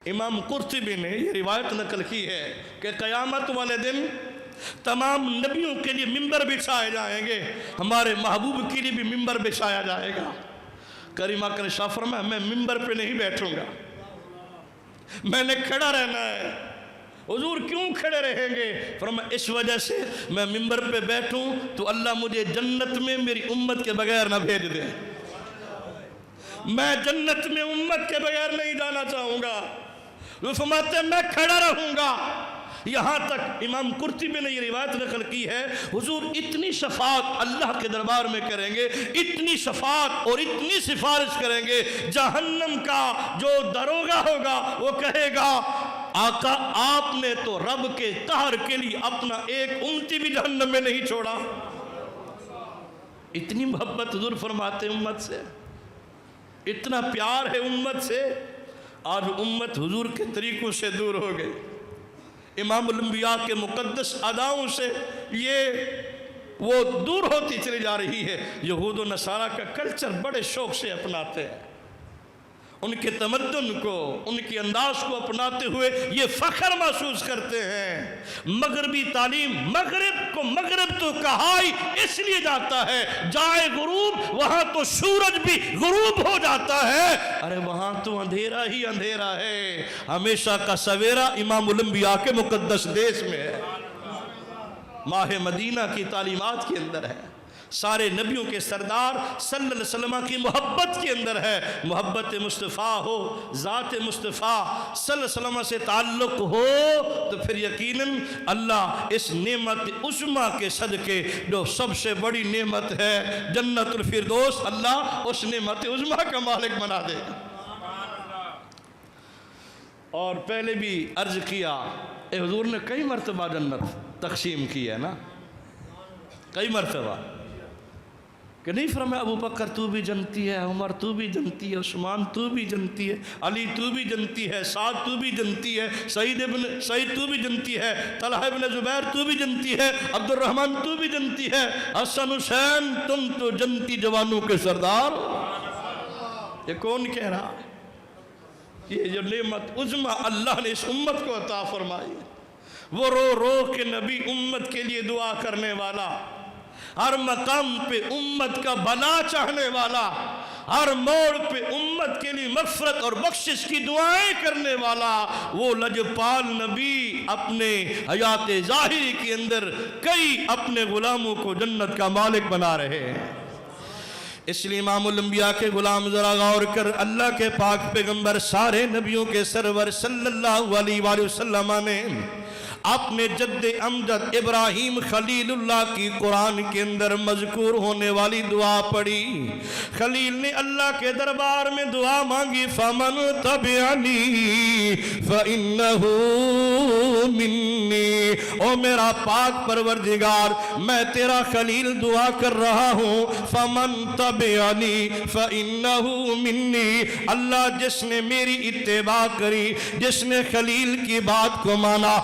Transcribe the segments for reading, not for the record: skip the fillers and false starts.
इमाम कुर्तुबी ने ये रिवायत नकल की है कि क़यामत वाले दिन तमाम नबियों के लिए मिंबर बिछाए जाएंगे, हमारे महबूब के लिए भी मिंबर बिछाया जाएगा। करीमा कर शाह फरमाया मैं मिंबर पे नहीं बैठूंगा, मैंने खड़ा रहना है। हुजूर क्यों खड़े रहेंगे? फरमाया इस वजह से मैं मिंबर पे बैठूं तो अल्लाह मुझे जन्नत में मेरी उम्मत के बगैर ना भेज दे। मैं जन्नत में उम्मत के बगैर नहीं जाना चाहूँगा। वो फरमाते मैं खड़ा रहूँगा। यहाँ तक इमाम कुर्तुबी ने ये रिवायत नकल की है, हुजूर इतनी शफाअत अल्लाह के दरबार में करेंगे, इतनी शफाअत और इतनी सिफारिश करेंगे, जहन्नम का जो दरोगा होगा वो कहेगा आका आपने तो रब के कहर के लिए अपना एक उम्मती भी जहन्नम में नहीं छोड़ा। इतनी मोहब्बत हुजूर फरमाते उम्मत से, इतना प्यार है उम्मत से। आज उम्मत हुजूर के तरीकों से दूर हो गई, इमामुल अंबिया के मुकद्दस अदाओं से ये वो दूर होती चली जा रही है। यहूद व नसारा का कल्चर बड़े शौक से अपनाते हैं, उनके तमद्दुन को, उनके अंदाज को अपनाते हुए ये फ़ख्र महसूस करते हैं। मगरबी तालीम, मगरब तो कहा ही इसलिए जाता है, जाए गुरूब वहाँ तो सूरज भी गुरूब हो जाता है। अरे वहाँ तो अंधेरा ही अंधेरा है, हमेशा का सवेरा इमामुल अंबिया के मुकद्दस देश में है, माह मदीना की तालीमात के अंदर है, सारे नबियों के सरदार सल्लल्लाहु अलैहि वसल्लम की मोहब्बत के अंदर है। मोहब्बत मुस्तफ़ा हो, ज़ात मुस्तफ़ा सल्लल्लाहु अलैहि वसल्लम से ताल्लुक़ हो तो फिर यकीनन अल्लाह इस नेमत उस्मा के सदके जो सबसे बड़ी नेमत है जन्नतुल फिरदौस, अल्लाह उस नेमत उस्मा का मालिक बना देगा। और पहले भी अर्ज़ किया हुजूर ने कई मरतबा जन्नत तक़सीम की है ना, कई मरतबा कि नहीं फरमाया अबू बकर तू भी जनती है, उमर तू भी जनती है, उस्मान तू भी जनती है, अली तू भी जनती है, साद तू भी जनती है, सईद तू भी जनती है, तलहा इब्न ज़ुबैर तू भी जनती है, अब्दुर्रहमान तू भी जनती है, हसन हुसैन तुम तो जनती जवानों के सरदार। ये कौन कह रहा है? ये जो नेमत उज़्मा अल्लाह ने इस उम्मत को अता फरमाई, वो रो रो के नबी उम्मत के लिए दुआ करने वाला, हर मकाम पे उम्मत का भला चाहने वाला, हर मोड़ पे उम्मत के लिए मग़फ़िरत और बख्शिश की दुआएं करने वाला, वो लजपाल नबी अपने हयात ज़ाहिरी के अंदर कई अपने गुलामों को जन्नत का मालिक बना रहे हैं। इसलिए इमामुल अंबिया के गुलाम ज़रा गौर कर, अल्लाह के पाक पैगंबर सारे नबियों के सरवर सल्लल्लाहु अलैहि वसल्लम ने अपने जद्दे अमजद इब्राहीम खलीलुल्लाह की कुरान के अंदर मज़कूर होने वाली दुआ पढ़ी। खलील ने अल्लाह के दरबार में दुआ मांगी, फमन तबिअनी फइन्नहु मिन्नी। ओ मेरा पाक परवरदिगार, मैं तेरा खलील दुआ कर रहा हूँ, फमन तबिअनी फइन्नहु मिन्नी। अल्लाह जिसने मेरी इत्तिबा करी, जिसने खलील की बात को माना,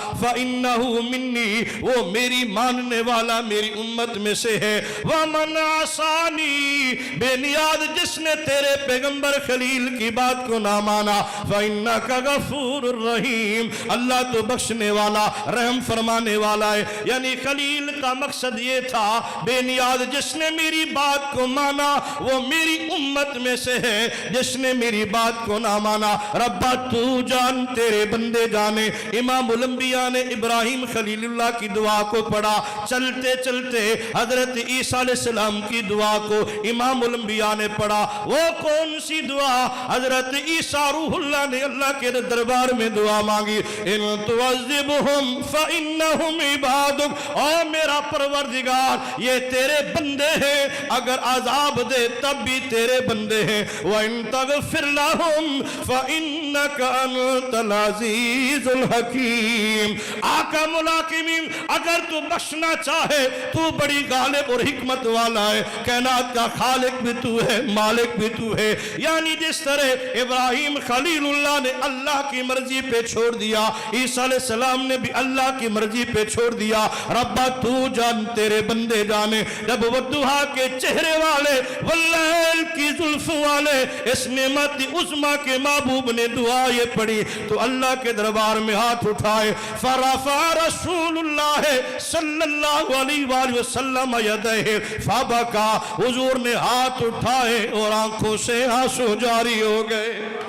इन्नहु मिन्नी, वो मेरी मानने वाला मेरी उम्मत में से है। वमन आसानी, बेनियाद जिसने तेरे पैगंबर खलील की बात को ना माना, फइन्नका गफूरुर रहीम। अल्लाह तो बख्शने वाला, रहम फरमाने वाला है। यानी खलील का मकसद ये था, बेनियाद जिसने मेरी बात को माना वो मेरी उम्मत में से है, जिसने मेरी बात को ना माना रब्बा तू जान, तेरे बंदे जाने। इमामुल अंबिया ने इब्राहीम खलीलुल्लाह की दुआ को पढ़ा, चलते चलते हजरत ईसा अलैहिस्सलाम की दुआ को इमामुल अंबिया ने पढ़ा। वो कौन सी दुआ? हजरत ईसा रूहुल्लाह ने अल्लाह के दरबार में दुआ मांगी, इन तुअज़्ज़िबहुम फइन्नहुम इबादुक। ओ मेरा परवरदिगार, ये तेरे बंदे हैं, अगर अज़ाब दे तब भी तेरे बंदे हैं। व इन तग़फ़िर लहुम फइन्नका अंतल अज़ीज़ुल हकीम। आका मुलाकिमीन, अगर तू बख्शना चाहे तू बड़ी गालिब और हिकमत वाला है, कायनात का खालिक भी तू है, मालिक भी तू है। यानी जिस तरह इब्राहीम खलीलुल्लाह ने अल्लाह की मर्जी पे छोड़ दिया, ईसा अलैहिस्सलाम ने भी अल्लाह की मर्जी पे छोड़ दिया। रब्बा तू जान, तेरे बंदे जाने। जब वद्दुहा के चेहरे वाले, वल्लैल की जुल्फ वाले, इस नेमत उज़्मा के महबूब ने दुआ दुआ ये पढ़ी तो अल्लाह के दरबार में हाथ उठाए, फरफा रसूलुल्लाह सल्लल्लाहु अलैहि वसल्लम यदैहि फबका, हुजूर ने हाथ उठाए और आंखों से आंसू जारी हो गए।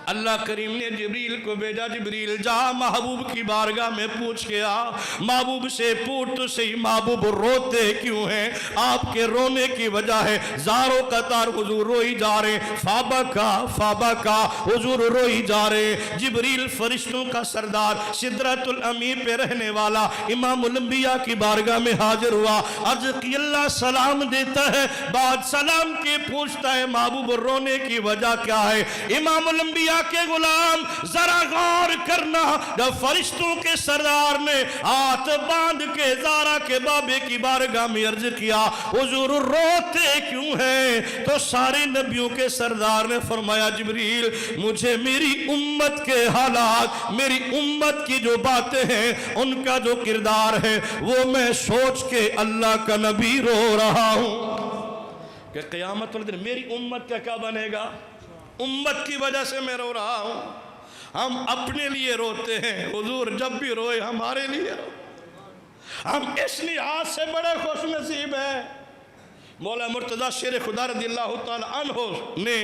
अल्लाह करीम ने जिब्रील को भेजा, जिब्रील जा महबूब की बारगाह में पूछ के आ, महबूब से पूछ तो सही महबूब रोते क्यों हैं, आपके रोने की वजह है ज़ारो कतार हुजूर रोई जा रहे, फाबका हुजूर रोई जा रहे। जिब्रील फरिश्तों का सरदार सिदरतुल अमी पे रहने वाला इमामुल अंबिया की बारगाह में हाजिर हुआ, अर्ज की अल्लाह सलाम देता है, बाद सलाम के पूछता है महबूब रोने की वजह क्या है। इमामुल अंबिया के गुलाम जरा गौर करना, जब फरिश्तों के सरदार ने हाथ बांध के ज़ारा के बाबे की बारगाह में अर्ज किया हुजूर रोते क्यों हैं, तो सारे नबियों के सरदार ने फरमाया जिब्रील मुझे मेरी उम्मत के हालात, मेरी उम्मत की जो बातें हैं, उनका जो किरदार है वो मैं सोच के अल्लाह का नबी रो रहा हूं कि क़यामत वाले दिन मेरी उम्मत का क्या बनेगा। उम्मत की वजह से मैं रो रहा हूं। हम अपने लिए रोते हैं, हुजूर जब भी रोए हमारे लिए रो। हम इस लिहाज से बड़े खुश नसीब हैं। मौला मुर्तज़ा शेर खुदा रज़ियल्लाहु ताला अन्हु ने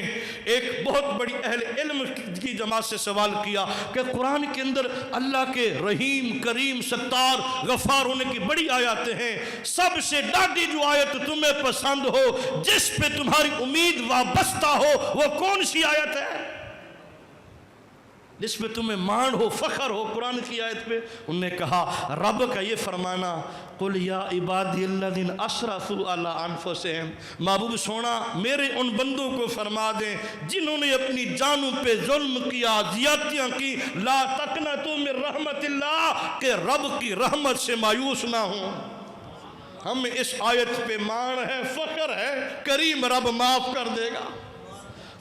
एक बहुत बड़ी अहल इल्म की जमात से सवाल किया कि कुरान के अंदर अल्लाह के रहीम, करीम, सत्तार, गफ़ार होने की बड़ी आयतें हैं, सबसे डाडी जो आयत तुम्हें पसंद हो, जिस पे तुम्हारी उम्मीद वाबस्ता हो, वो कौन सी आयत है, जिसमें तुम्हें मान हो, फ़ख्र हो कुरान की आयत पे। उन्होंने कहा रब का ये फरमाना कुल या इबादियल्लज़ीन असरफू अला अनफुसिहिम, महबूब सोना मेरे उन बंदों को फरमा दें जिन्होंने अपनी जानों पे जुल्म किया, ज़ियादतियाँ की, ला तक़नतू मिन रहमतिल्लाह, के रब की रहमत से मायूस ना हो। हमें इस आयत पे मान है, फ़ख्र है, करीम रब माफ़ कर देगा।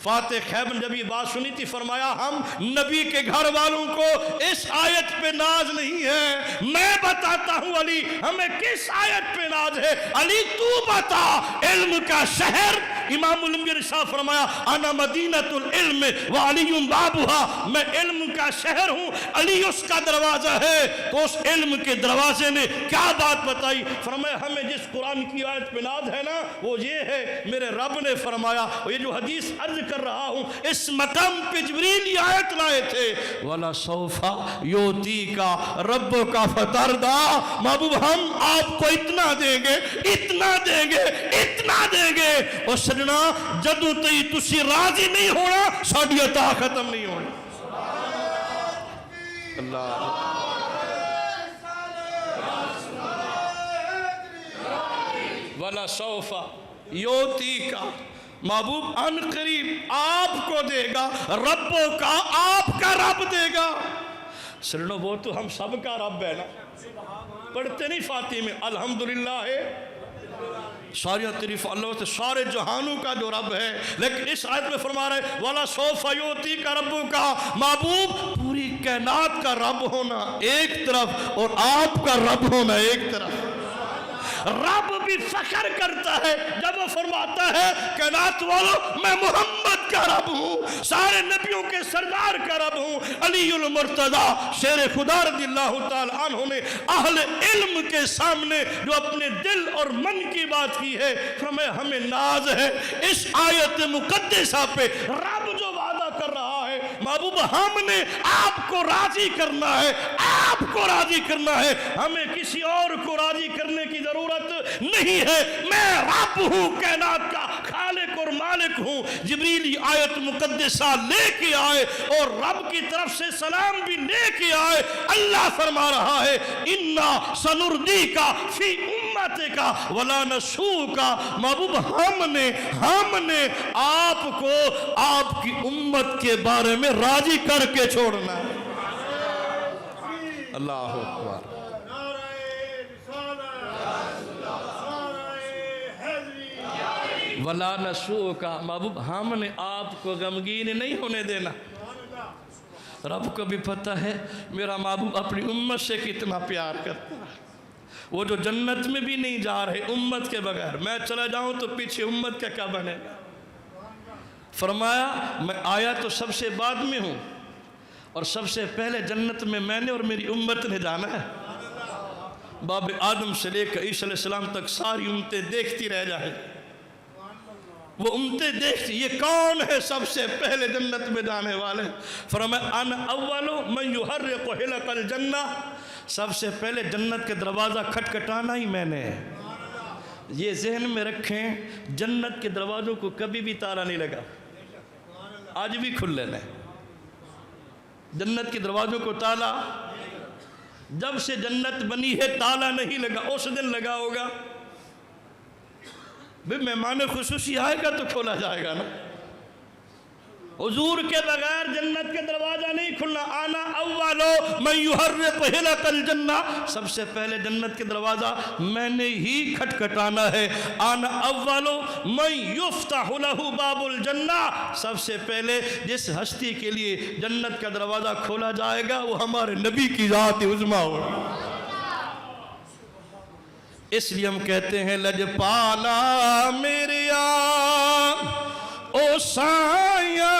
फातिह खैबर ने जब ये बात सुनी थी फरमाया हम नबी के घर वालों को इस आयत पे नाज नहीं है, मैं बताता हूँ अली हमें किस आयत पे नाज है। अली तू बता, इल्म का शहर इमामुल अंबिया शाह फरमाया अना मदीनतुल इल्म व अलीयुम बाबुहा, मैं इल्म का शहर हूँ, अली उसका दरवाजा है। तो उस इल्म के दरवाजे ने क्या बात बताई, फरमाया हमें जिस कुरान की आयत पे नाज है ना वो ये है, मेरे रब ने फरमाया, ये जो हदीस अर्ज कर रहा हूं इस मकाम पे जिब्रील आयत लाए थे, वाला सौफा योती का रब का फतरदा, महबूब हम आपको इतना देंगे, इतना देंगे, इतना देंगे। और सजना जदों तई तुसी राजी नहीं होना साडी अता खत्म नहीं होनी। अल्लाह वाला सौफा योती का, महबूब अन करीब आपको देगा, रब्बों का आपका रब देगा। सुनो वो तो हम सब का रब है ना, पढ़ते नहीं फातिह में अल्हम्दुलिल्लाह है, सारी तारीफ अल्लाह से सारे जहानों का जो रब है। लेकिन इस आयत में फरमा रहे वाला सौफा योती का रब्बों का, महबूब पूरी कायनात का रब होना एक तरफ और आपका रब होना एक तरफ। रब भी फख्र करता है जब वो फरमाता है कायनात वालों मैं मोहम्मद का रब हूँ, सारे नबियों के सरदार का रब हूँ। अलीउल मुर्तज़ा शेर खुदा रज़ियल्लाहु ताला अन्हु ने अहले इल्म के सामने जो अपने दिल और मन की बात की है, फरमाया हमें नाज है इस आयत मुक़द्दसा पे। रब जो वादा कर रहा है महबूब हमने आपको राजी करना है, आपको राजी करना है, हमें किसी और को राजी करने की जरूरत नहीं है। मैं रब हूँ, कायनात का खालिक और मालिक हूँ। जिब्रील आयत मुक़द्दसा लेके आए और रब की तरफ से सलाम भी लेके आए। अल्लाह फरमा रहा है इन्ना सनुर्दी का फी उम्मते का वला नसू का, महबूब हमने आपको आपकी उम्मत के बारे में राजी करके छोड़ना है। अल्लाह अकबर। वला नसू का, महबूब हमने आपको गमगीन नहीं होने देना। रब को भी पता है मेरा महबूब अपनी उम्मत से कितना प्यार करता है। वो जो जन्नत में भी नहीं जा रहे उम्मत के बगैर, मैं चला जाऊं तो पीछे उम्मत का क्या बनेगा। فرمایا میں آیا تو سب سے بعد میں ہوں اور سب سے پہلے جنت میں نے اور میری امت نے جانا ہے۔ باب آدم سے لے کر عیسیٰ علیہ السلام تک ساری امتیں دیکھتی رہ جائیں، وہ امتیں دیکھتی یہ کون ہے سب سے پہلے جنت میں جانے والے؟ فرمایا انا اول من یحرق حلق الجنہ، سب سے پہلے جنت کے دروازہ کھٹکھٹانا ہی میں نے ہے۔ یہ ذہن میں رکھیں، جنت کے دروازوں کو کبھی بھی تالا نہیں لگا، آج بھی کھل لینا ہے۔ جنت کے دروازوں کو تالا جب سے جنت بنی ہے تالا نہیں لگا، اس دن لگا ہوگا بھی مہمان خصوصی آئے گا تو کھولا جائے گا نا۔ حضور کے بغیر جنت کے دروازہ نہیں کھلنا۔ آنا اولو من یحرق حلق الجنہ، سب سے پہلے جنت کے دروازہ میں نے ہی کھٹکھٹانا ہے۔ آنا اولو من یفتح لہ باب الجنہ، سب سے پہلے جس ہستی کے لیے جنت کا دروازہ کھولا جائے گا وہ ہمارے نبی کی ذات عظمیٰ ہوگی۔ اس لیے ہم کہتے ہیں لجپالا میریا او سایہ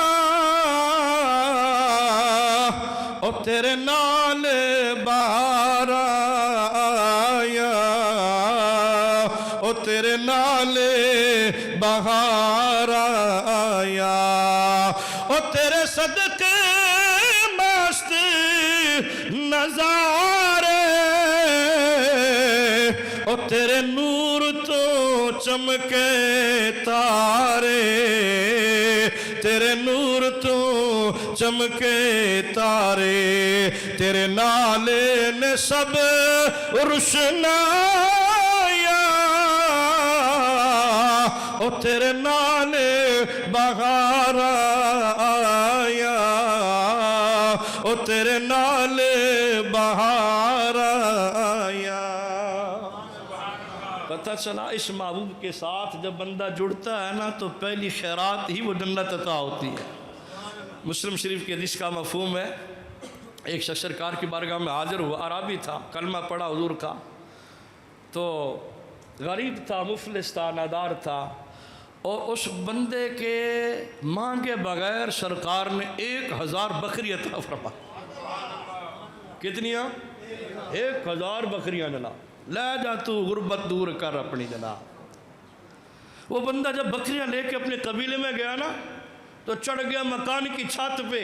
او تیرے نال بہار آیا، او تیرے نال بہار آیا، او تیرے صدقے مست نظارے، او تیرے نور تو چمکے تارے، تیرے نور تو چمکے تارے، تیرے نالے نے سب روشنایا، او تیرے نالے بہار آیا، او تیرے نالے بہار آیا۔ پتہ چلا اس محبوب کے ساتھ جب بندہ جڑتا ہے نا تو پہلی خیرات ہی وہ جنت عطا ہوتی ہے۔ مسلم شریف کے حدیث کا مفہوم ہے، ایک شخص سرکار کی بارگاہ میں حاضر ہوا، عربی تھا، کلمہ پڑھا حضور کا، تو غریب تھا، مفلس تھا، نادار تھا، اور اس بندے کے مانگے بغیر سرکار نے 1000 بکری عطا فرمائی۔ کتنیاں؟ 1000 بکریاں جناب، لے جا تو غربت دور کر اپنی جناب۔ وہ بندہ جب بکریاں لے کے اپنے قبیلے میں گیا نا تو چڑھ گیا مکان کی چھت پہ،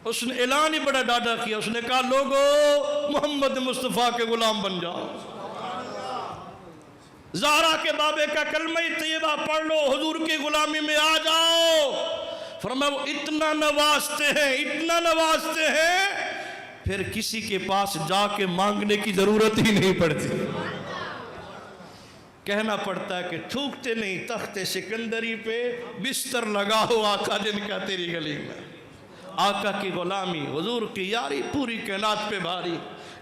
اس نے اعلان ہی بڑا ڈاڈا کیا، اس نے کہا لوگو محمد مصطفیٰ کے غلام بن جاؤ، زہرا کے بابے کا کلمہ طیبہ پڑھ لو، حضور کی غلامی میں آ جاؤ۔ فرمایا وہ اتنا نوازتے ہیں، اتنا نوازتے ہیں، پھر کسی کے پاس جا کے مانگنے کی ضرورت ہی نہیں پڑتی، کہنا پڑتا ہے کہ تھوکتے نہیں تخت سکندری پہ، بستر لگا ہو آقا جن کا تیری گلی میں۔ آقا کی غلامی، حضور کی یاری پوری کائنات پہ بھاری۔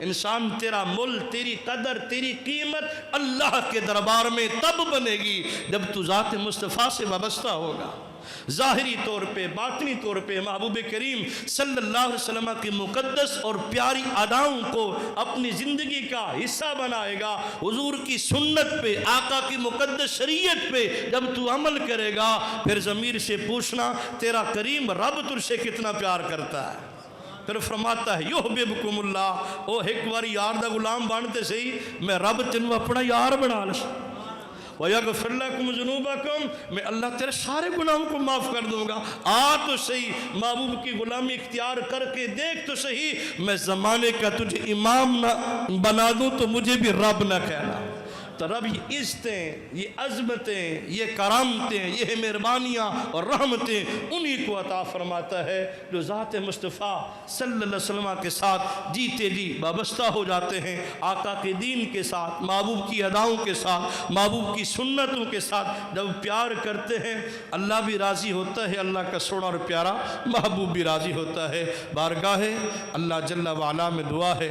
انسان تیرا مل، تیری قدر، تیری قیمت اللہ کے دربار میں تب بنے گی جب تو ذات مصطفیٰ سے وابستہ ہوگا۔ ظاہری طور پہ، باطنی طور پہ محبوب کریم صلی اللہ علیہ وسلم کی مقدس اور پیاری اداؤں کو اپنی زندگی کا حصہ بنائے گا۔ حضور کی سنت پہ، آقا کی مقدس شریعت پہ جب تو عمل کرے گا، پھر ضمیر سے پوچھنا تیرا کریم رب تجھ سے کتنا پیار کرتا ہے۔ پھر فرماتا ہے یحببکم اللہ، او ایک باری یار دا غلام بانتے سہی، میں رب تینوں اپنا یار بنا لس، وَيَغْفِرْ لَكُمْ ذُنُوبَكُمْ، میں اللہ تیرے سارے گناہوں کو معاف کر دوں گا۔ آ تو صحیح، محبوب کی غلامی اختیار کر کے دیکھ تو صحیح، میں زمانے کا تجھے امام نہ بنا دوں تو مجھے بھی رب نہ کہنا۔ تو رب یہ عزتیں، یہ عظمتیں، یہ کرامتیں، یہ مہربانیاں اور رحمتیں انہی کو عطا فرماتا ہے جو ذات مصطفیٰ صلی اللہ علیہ وسلم کے ساتھ جیتے جی وابستہ ہو جاتے ہیں، آقا کے دین کے ساتھ، محبوب کی اداؤں کے ساتھ، محبوب کی سنتوں کے ساتھ جب پیار کرتے ہیں، اللہ بھی راضی ہوتا ہے، اللہ کا سونا اور پیارا محبوب بھی راضی ہوتا ہے۔ بارگاہ اللہ جل وعلا میں دعا ہے